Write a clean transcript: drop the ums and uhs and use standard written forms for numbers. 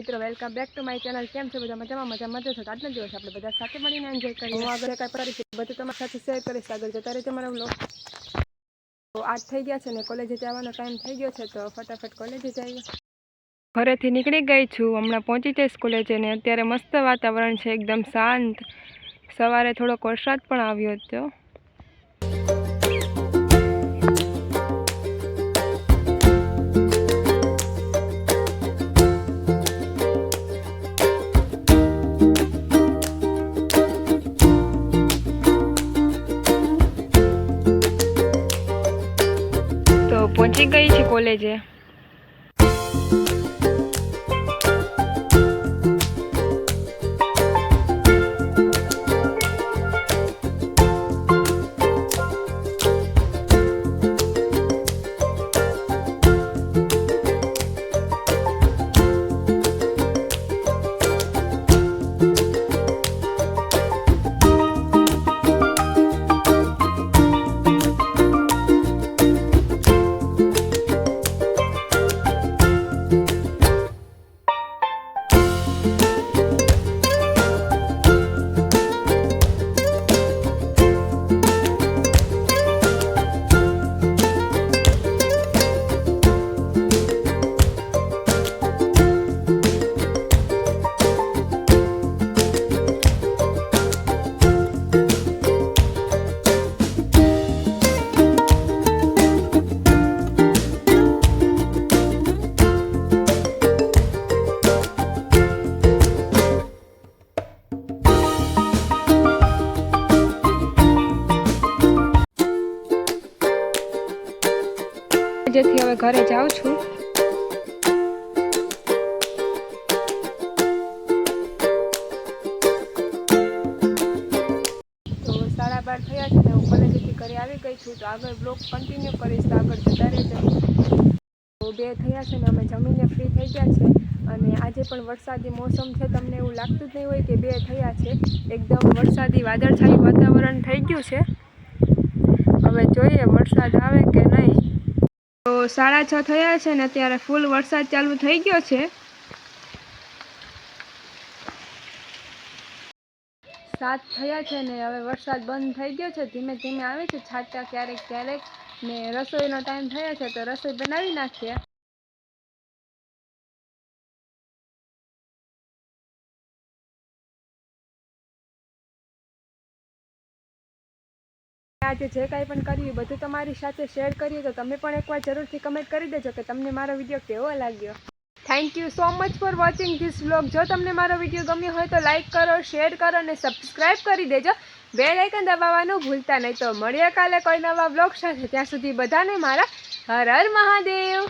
મિત્રો welcome back to my channel. કેમ છો બધા? મજામાં મજા છો? આજનો દિવસ આપણે બધા સાથે મળીને એન્જોય કરીએ। હું આગળ કાંઈ કરીશ બધું તમારી સાથે શેર કરીશ। આગળ જતા રહેજો મારા વ્લોગ। તો આજ થઈ ગયા છે ને કોલેજે જવાનો ટાઈમ થઈ ગયો છે, તો ફટાફટ કોલેજે જઈએ। ઘરેથી નીકળી ગઈ છું, હમણાં પહોંચી જઈશ કોલેજે ને અત્યારે મસ્ત વાતાવરણ છે, એકદમ શાંત। સવારે થોડોક વરસાદ પણ આવ્યો હતો। પહોંચી ગઈ છે કોલેજે। જેથી હવે ઘરે જાઉં છું। તો 12:30 થયા છે ને હું કોલેજેથી ઘરે આવી ગઈ છું। તો આગળ બ્લોગ કન્ટિન્યુ કરીશ, તો આગળ જતા રહેજો। તો 2 થયા છે ને અમે જમીને ફ્રી થઈ ગયા છે, અને આજે પણ વરસાદી મોસમ છે। તમને એવું લાગતું જ નહીં હોય કે 2 થયા છે, એકદમ વરસાદી વાદળછાયું વાતાવરણ થઈ ગયું છે। હવે જોઈએ વરસાદ આવે કે નહીં। તો 6:30 થયા છે ને અત્યારે ફૂલ વરસાદ ચાલુ થઈ ગયો છે। 7 થયા છે ને હવે વરસાદ બંધ થઈ ગયો છે, ધીમે ધીમે આવે છે છાંટા ક્યારેક ક્યારેક ને રસોઈનો ટાઈમ થયો છે, તો રસોઈ બનાવી નાખીએ। આજે જે કાંઈ પણ કર્યું બધું તમારી સાથે શેર કર્યું, તો તમે પણ એકવાર જરૂરથી કમેન્ટ કરી દેજો કે તમને મારો વિડીયો કેવો લાગ્યો। Thank you so much for watching this vlog. જો તમને મારો વિડીયો ગમ્યો હોય તો લાઇક કરો, શેર કરો અને સબસ્ક્રાઈબ કરી દેજો। બેલ આઇકન દબાવવાનું ભૂલતા નહીં। તો મળીએ કાલે કોઈ નવા વ્લોગ સાથે, ત્યાં સુધી બધાને મારા હર હર મહાદેવ।